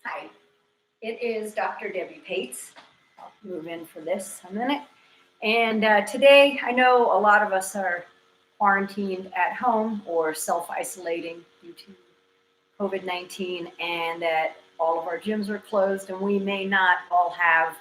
Hi, it is Dr. Debbie Pates. I'll move in for this a minute. And today, I know a lot of us are quarantined at home or self-isolating due to COVID-19, and that all of our gyms are closed, and we may not all have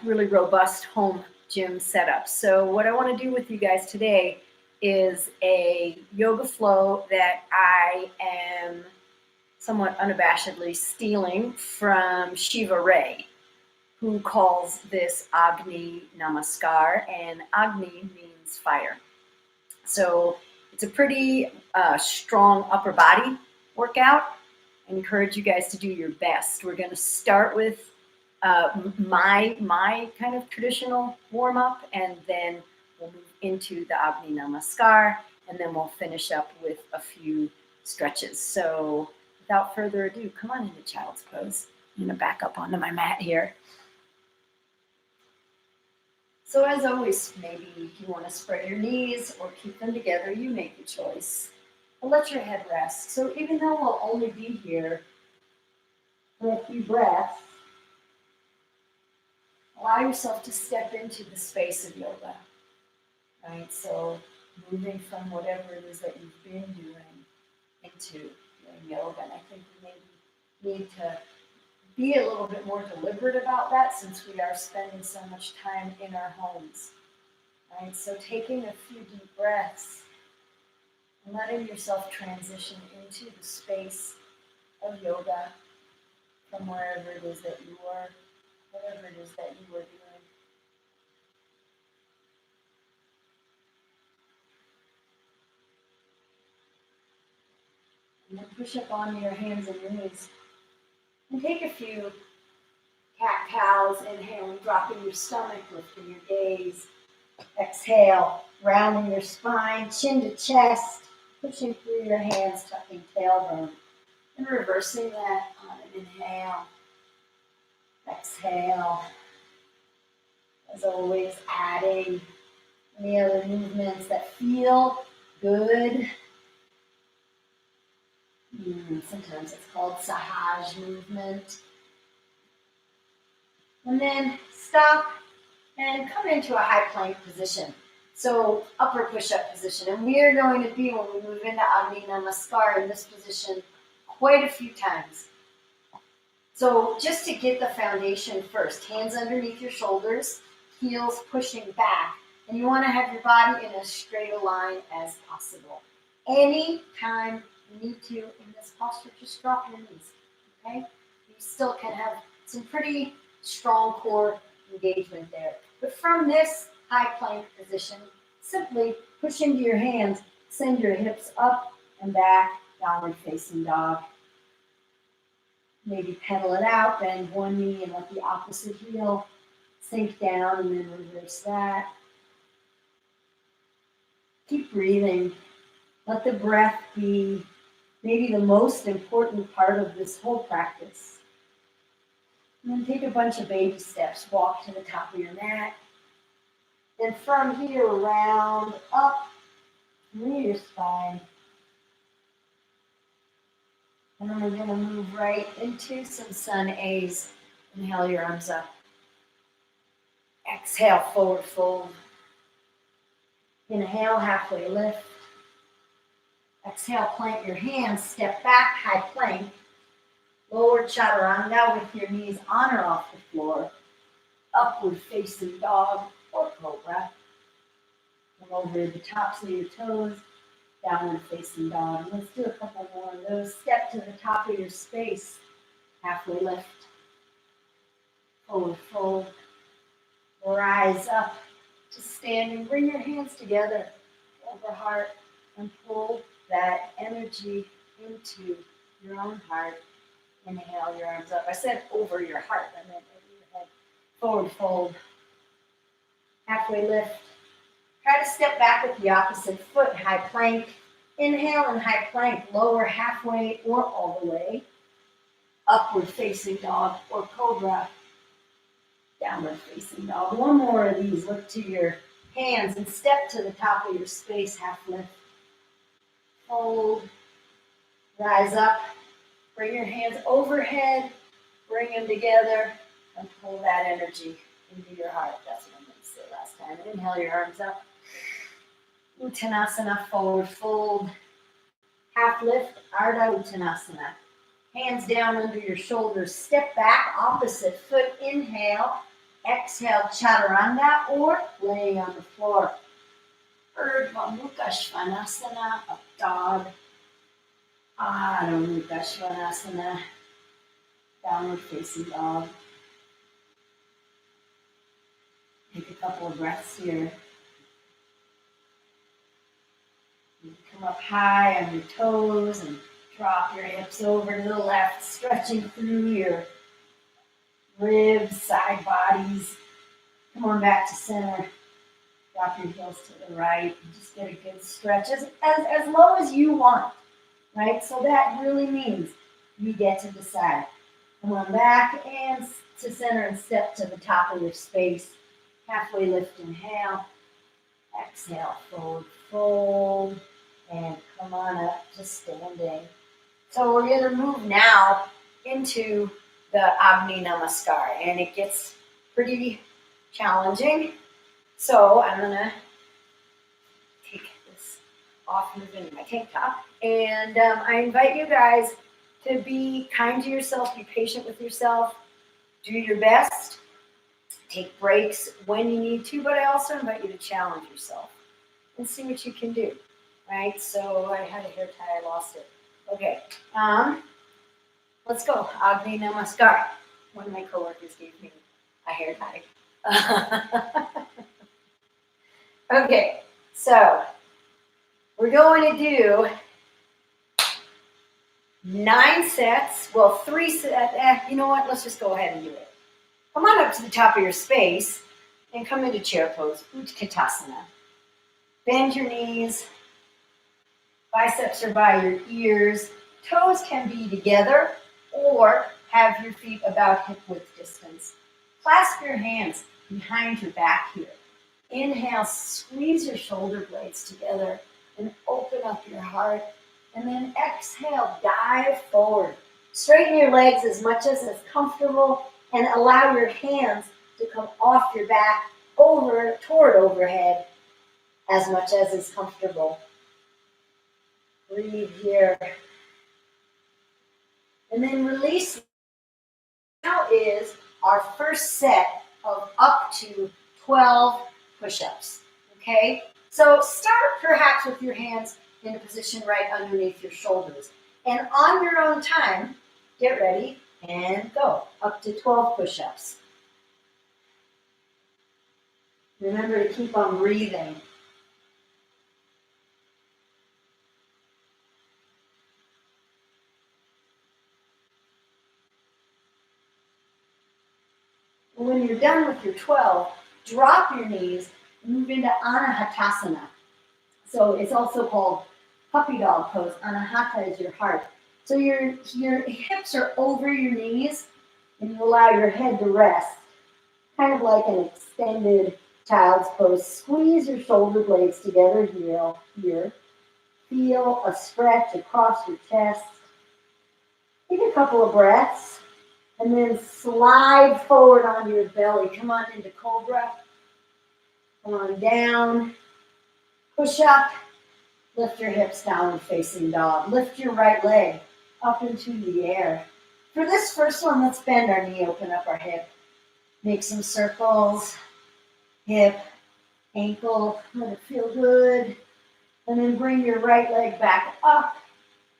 really robust home gym setups. So what I want to do with you guys today is a yoga flow that I am somewhat unabashedly stealing from Shiva Rea, who calls this Agni namaskar, and Agni means fire. So it's a pretty strong upper body workout. I encourage you guys to do your best. We're going to start with my kind of traditional warm-up, and then we'll move into the Agni namaskar, and then we'll finish up with a few stretches. So without further ado, come on into child's pose. I'm going to back up onto my mat here. So as always, maybe you want to spread your knees or keep them together, you make the choice. But let your head rest. So even though we'll only be here for a few breaths, allow yourself to step into the space of yoga, right? So moving from whatever it is that you've been doing into doing yoga. And I think we maybe need to be a little bit more deliberate about that, since we are spending so much time in our homes, right? So taking a few deep breaths and letting yourself transition into the space of yoga from wherever it is that you are, whatever it is that you are doing. And then push up onto your hands and knees. And take a few cat-cows, inhaling, dropping your stomach, lifting your gaze. Exhale, rounding your spine, chin to chest, pushing through your hands, tucking tailbone. And reversing that on an inhale. Exhale. As always, adding any other movements that feel good. Sometimes it's called Sahaj movement. And then stop and come into a high plank position. So upper push-up position. And we are going to be, when we move into Agni namaskar, in this position quite a few times. So just to get the foundation first, hands underneath your shoulders, heels pushing back. And you want to have your body in as straight a line as possible. Anytime you need to in this posture, just drop your knees, okay? You still can have some pretty strong core engagement there. But from this high plank position, simply push into your hands, send your hips up and back, downward facing dog. Maybe pedal it out, bend one knee and let the opposite heel sink down, and then reverse that. Keep breathing. Let the breath be maybe the most important part of this whole practice. And then take a bunch of baby steps. Walk to the top of your mat. Then from here, round up through your spine. And then we're going to move right into some sun A's. Inhale your arms up. Exhale, forward fold. Inhale, halfway lift. Exhale, plant your hands, step back, high plank. Lower chaturanga with your knees on or off the floor. Upward facing dog or cobra. Come over the tops of your toes, downward facing dog. Let's do a couple more of those. Step to the top of your space, halfway lift. Forward fold. Rise up to standing. Bring your hands together over heart and pull that energy into your own heart. Inhale your arms up. I said over your heart, I meant over your head. Forward fold. Halfway lift. Try to step back with the opposite foot, high plank. Inhale and high plank, lower halfway or all the way. Upward facing dog or cobra. Downward facing dog. One more of these. Look to your hands and step to the top of your space, half lift. Fold. Rise up. Bring your hands overhead, bring them together, and pull that energy into your heart. That's what I'm going to say last time. Inhale your arms up. Uttanasana, forward fold. Half lift, Ardha Uttanasana. Hands down under your shoulders. Step back, opposite foot. Inhale. Exhale, Chaturanga, or laying on the floor. Urdhva Mukha Svanasana, up dog. Adho Mukha Svanasana, downward facing dog. Take a couple of breaths here. You come up high on your toes and drop your hips over to the left, stretching through your ribs, side bodies. Come on back to center. Drop your heels to the right. Just get a good stretch, as low as you want, right? So that really means you get to decide. Come on back and to center and step to the top of your space. Halfway lift, inhale. Exhale, forward fold. And come on up to standing. So we're going to move now into the Agni namaskar. And it gets pretty challenging. So I'm going to take this off, move into my tank top. And I invite you guys to be kind to yourself, be patient with yourself, do your best, take breaks when you need to, but I also invite you to challenge yourself and see what you can do, right? So I had a hair tie, I lost it. Okay, let's go. Agni namaskar. One of my coworkers gave me a hair tie. Okay, so we're going to do 9 sets. Well, 3 sets. You know what? Let's just go ahead and do it. Come on up to the top of your space and come into chair pose, Utkatasana. Bend your knees. Biceps are by your ears. Toes can be together or have your feet about hip width distance. Clasp your hands behind your back here. Inhale, squeeze your shoulder blades together and open up your heart. And then exhale, dive forward. Straighten your legs as much as is comfortable and allow your hands to come off your back over toward overhead as much as is comfortable. Breathe here. And then release. Now is our first set of up to 12 push-ups, okay? So start perhaps with your hands in a position right underneath your shoulders. And on your own time, get ready and go. Up to 12 push-ups. Remember to keep on breathing. When you're done with your 12, drop your knees, move into Anahatasana. So it's also called puppy dog pose. Anahata is your heart. So your hips are over your knees and you allow your head to rest. Kind of like an extended child's pose. Squeeze your shoulder blades together here. Feel a stretch across your chest. Take a couple of breaths. And then slide forward onto your belly. Come on into Cobra. Come on down. Push up. Lift your hips downward facing dog. Lift your right leg up into the air. For this first one, let's bend our knee, open up our hip. Make some circles. Hip, ankle, let it feel good. And then bring your right leg back up.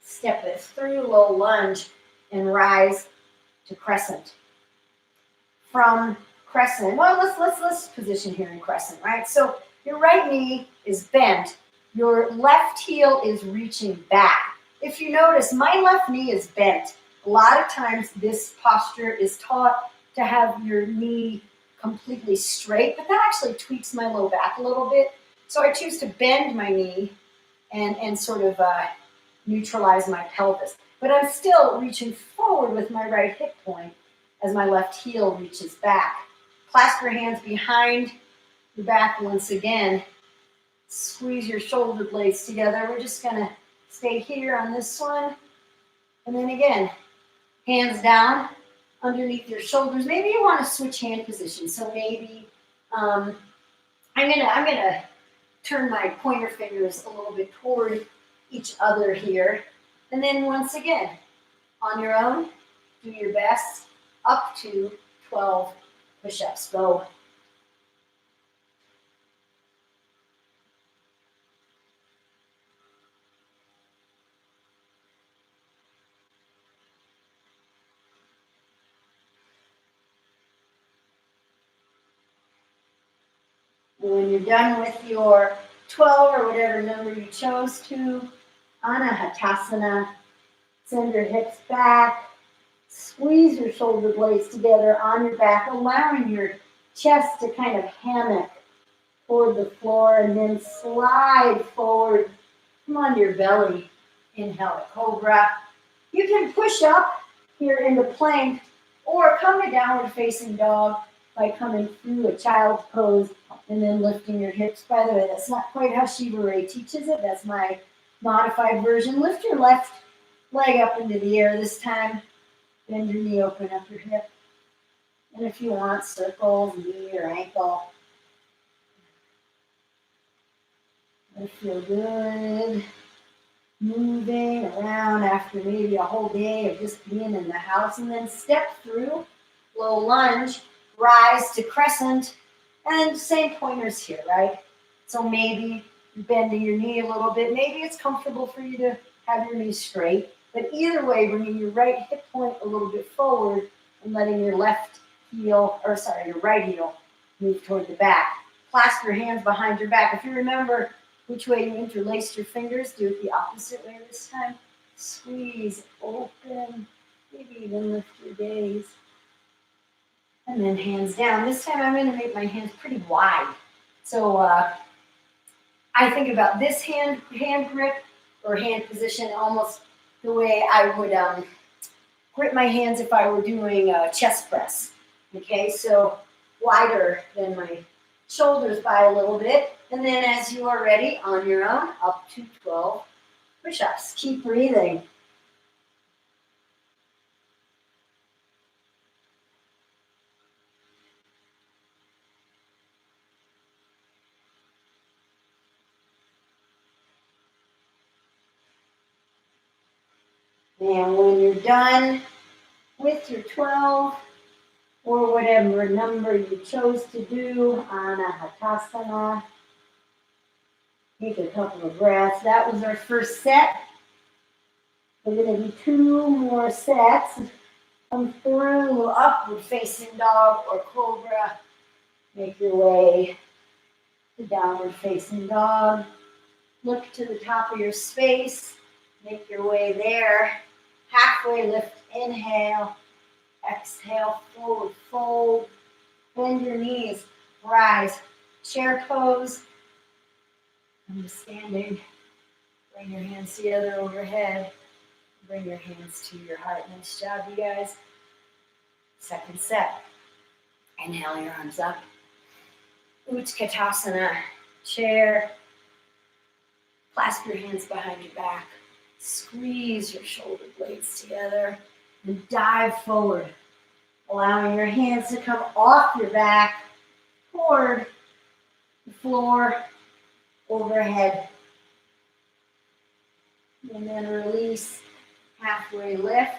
Step it through, low lunge, and rise to crescent. From crescent, well, let's position here in crescent, right? So your right knee is bent. Your left heel is reaching back. If you notice, my left knee is bent. A lot of times this posture is taught to have your knee completely straight, but that actually tweaks my low back a little bit. So I choose to bend my knee and sort of neutralize my pelvis. But I'm still reaching forward with my right hip point as my left heel reaches back. Clasp your hands behind your back once again. Squeeze your shoulder blades together. We're just going to stay here on this one. And then again, Hands down underneath your shoulders. Maybe you want to switch hand positions. So maybe I'm gonna turn my pointer fingers a little bit toward each other here. And then once again, on your own, do your best up to 12 push-ups. Go. And when you're done with your 12 or whatever number you chose to, Anahatasana, send your hips back, squeeze your shoulder blades together on your back, allowing your chest to kind of hammock toward the floor, and then slide forward. Come on to your belly. Inhale, Cobra. You can push up here into plank or come to downward facing dog by coming through a child's pose and then lifting your hips. By the way, that's not quite how Shiva Rea teaches it. That's my modified version. Lift your left leg up into the air this time. Bend your knee, open up your hip. And if you want, circle, knee or ankle. I feel good. Moving around after maybe a whole day of just being in the house, and then step through, low lunge, rise to crescent, and same pointers here, right? So maybe you're bending your knee a little bit. Maybe it's comfortable for you to have your knee straight, but either way, bringing your right hip point a little bit forward and letting your right heel move toward the back. Clasp your hands behind your back. If you remember which way you interlaced your fingers, do it the opposite way this time. Squeeze, open, maybe even lift your gaze. And then hands down. This time I'm going to make my hands pretty wide. So I think about this hand grip or hand position almost the way I would grip my hands if I were doing a chest press. Okay, so wider than my shoulders by a little bit. And then as you are ready, on your own, up to 12 push-ups. Keep breathing. And when you're done with your 12 or whatever number you chose to do, Anahatasana, take a couple of breaths. That was our first set. We're going to do 2 more sets. Come through upward facing dog or cobra. Make your way to downward facing dog. Look to the top of your space. Make your way there. Halfway lift, inhale. Exhale, forward fold. Bend your knees. Rise. Chair pose. Come to standing. Bring your hands together overhead. Bring your hands to your heart. Nice job, you guys. Second set. Inhale your arms up. Utkatasana. Chair. Clasp your hands behind your back. Squeeze your shoulder blades together and dive forward, allowing your hands to come off your back toward the floor overhead. And then release, halfway lift.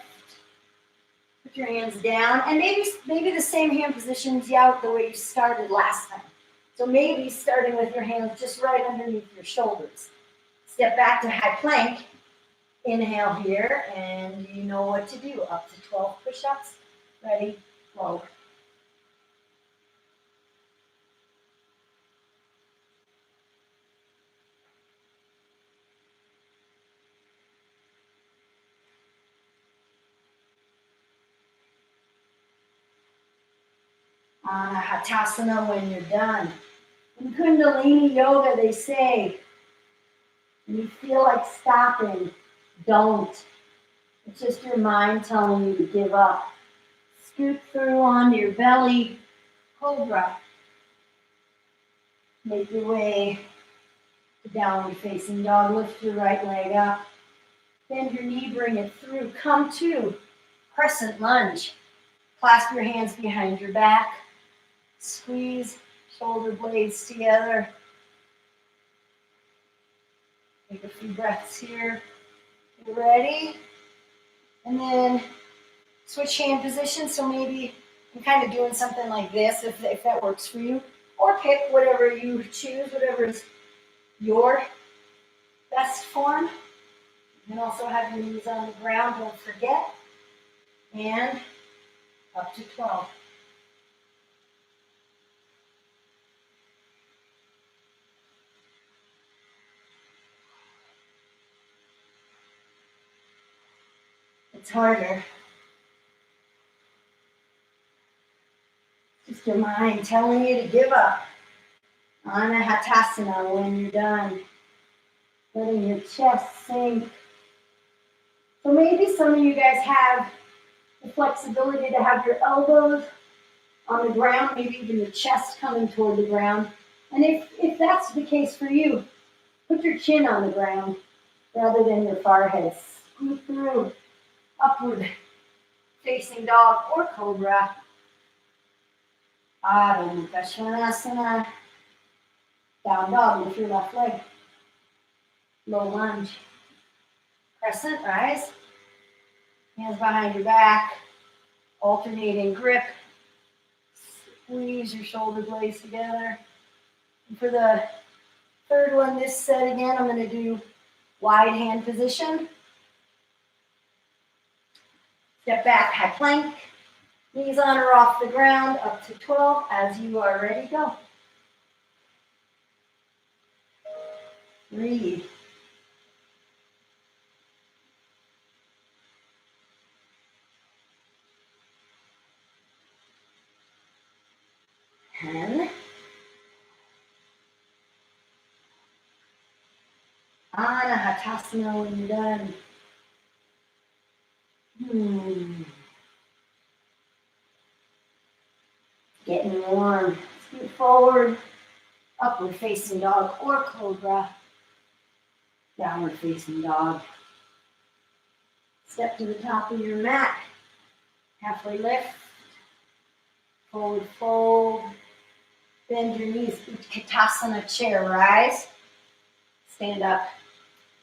Put your hands down, and maybe the same hand positions you out the way you started last time. So maybe starting with your hands just right underneath your shoulders. Step back to high plank. Inhale here, and you know what to do. Up to 12 push-ups. Ready? Go. Anahatasana when you're done. In Kundalini Yoga, they say, when you feel like stopping, don't. It's just your mind telling you to give up. Scoot through onto your belly, cobra. Make your way to downward facing dog. Lift your right leg up. Bend your knee, bring it through. Come to Crescent Lunge. Clasp your hands behind your back. Squeeze shoulder blades together. Take a few breaths here. You ready? And then switch hand position. So maybe I'm kind of doing something like this if that works for you. Or pick whatever you choose, whatever is your best form. You can also have your knees on the ground, don't forget. And up to 12. It's harder. Just your mind telling you to give up. Anahatasana when you're done. Letting your chest sink. So maybe some of you guys have the flexibility to have your elbows on the ground, maybe even your chest coming toward the ground. And if that's the case for you, put your chin on the ground rather than your forehead. Scoot through upward facing dog or cobra. Utkatasana. Down dog with your left leg. Low lunge. Crescent, rise. Hands behind your back. Alternating grip. Squeeze your shoulder blades together. And for the third one, this set again, I'm going to do wide hand position. Step back, high plank. Knees on or off the ground, up to 12 as you are ready, go. Breathe. And Anahatasana when you're done. Getting warm. Scoot forward. Upward facing dog or cobra. Downward facing dog. Step to the top of your mat. Halfway lift. Forward fold. Bend your knees. Utkatasana chair. Rise. Stand up.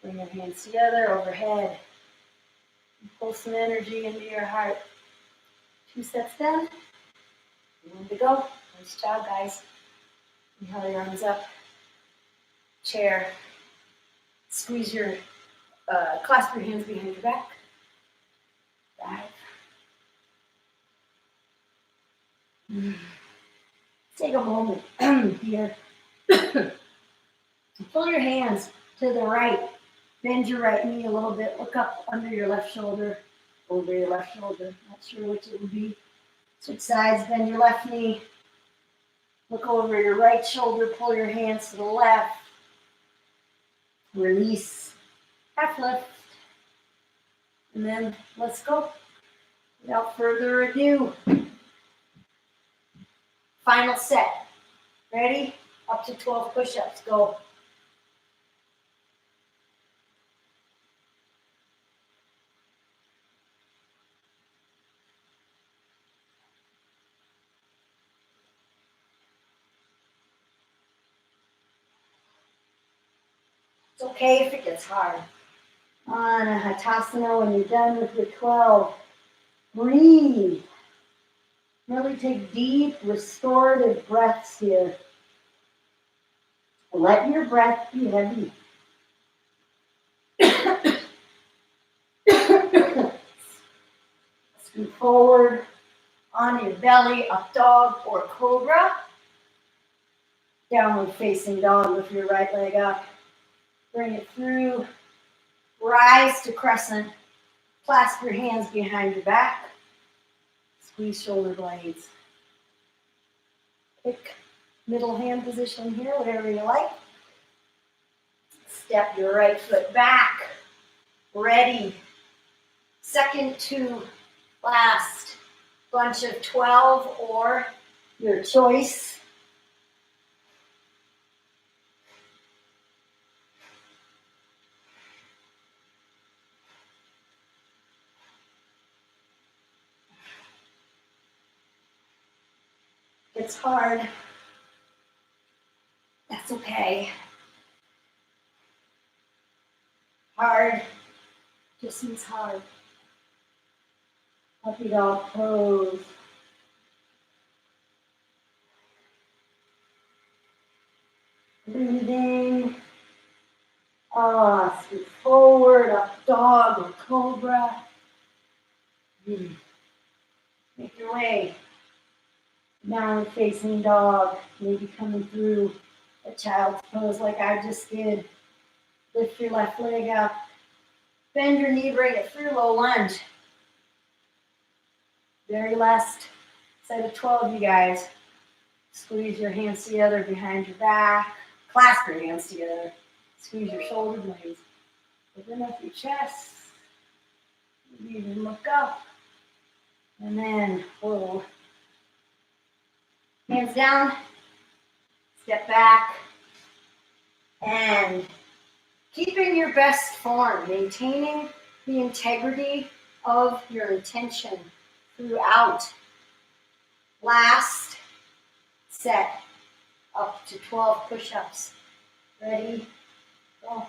Bring your hands together overhead. Pull some energy into your heart. 2 sets done. One to go. Nice job, guys. Inhale your arms up. Chair. Squeeze your, clasp your hands behind your back. 5. Take a moment here. Pull your hands to the right. Bend your right knee a little bit. Look up under your left shoulder, over your left shoulder. Not sure which it would be. Switch sides, bend your left knee. Look over your right shoulder. Pull your hands to the left. Release. Half lift. And then let's go. Without further ado. Final set. Ready? Up to 12 push-ups. Go. It's okay if it gets hard. Anahatasana when you're done with your 12. Breathe. Really take deep restorative breaths here. Let your breath be heavy. Scoot forward on your belly, up dog or cobra. Downward facing dog with your right leg up. Bring it through. Rise to crescent. Clasp your hands behind your back. Squeeze shoulder blades. Pick middle hand position here, whatever you like. Step your right foot back. Ready. Second to last bunch of 12 or your choice. It's hard. That's okay. Hard just means hard. Puppy dog pose. Breathing. Scoot forward, up dog or cobra. Make your way. Downward-facing dog. Maybe coming through a child's pose like I just did. Lift your left leg up. Bend your knee, bring it through, low lunge. Very last set of 12, you guys. Squeeze your hands together behind your back. Clasp your hands together. Squeeze your shoulder blades. Open up your chest. Maybe even look up. And then pull. Hands down. Step back. And keeping your best form. Maintaining the integrity of your intention throughout. Last set. Up to 12 push-ups. Ready? Go.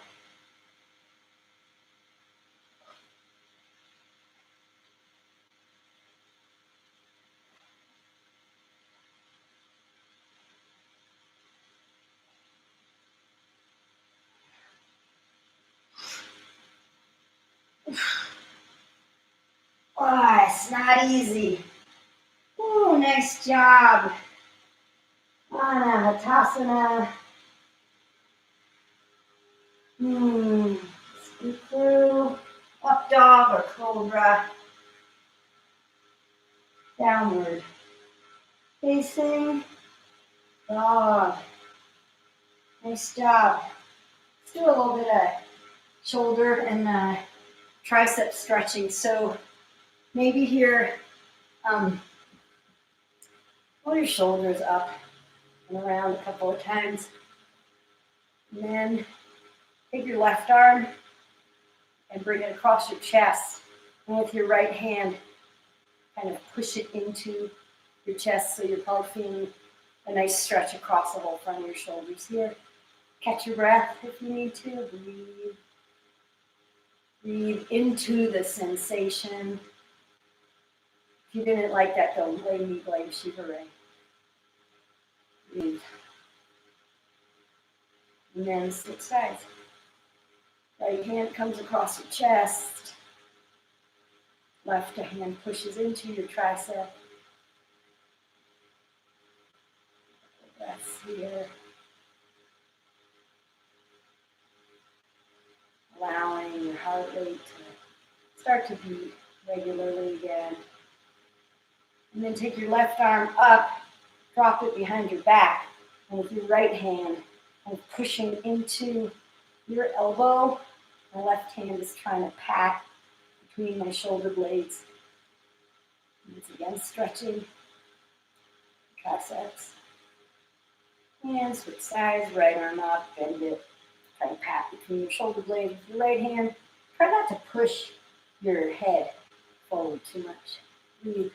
Oh, it's not easy. Ooh, nice job. Anahatasana. Scoot through. Up dog or cobra. Downward. Facing dog. Nice job. Let's do a little bit of shoulder and tricep stretching. So maybe here, pull your shoulders up and around a couple of times. And then take your left arm and bring it across your chest. And with your right hand, kind of push it into your chest so you're probably feeling a nice stretch across the whole front of your shoulders here. Catch your breath if you need to. Breathe. Breathe into the sensation. If you didn't like that, don't blame me, blame Shiva Rea. Breathe. And then switch sides. Right hand comes across your chest. Left hand pushes into your tricep. Breaths here. Allowing your heart rate to start to beat regularly again. And then take your left arm up, drop it behind your back, and with your right hand, kind of pushing into your elbow. My left hand is trying to pat between my shoulder blades. Once again, stretching triceps. And switch sides, right arm up, bend it. Try to pat between your shoulder blades with your right hand. Try not to push your head forward too much. Breathe.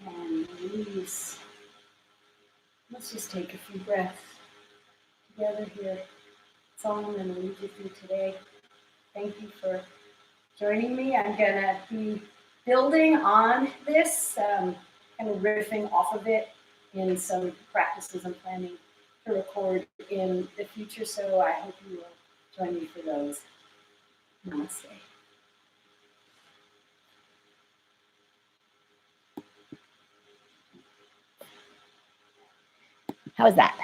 And release. Let's just take a few breaths together here. That's all I'm going to lead you through today. Thank you for joining me. I'm going to be building on this, kind of riffing off of it in some practices I'm planning to record in the future. So I hope you will join me for those. Namaste. How was that?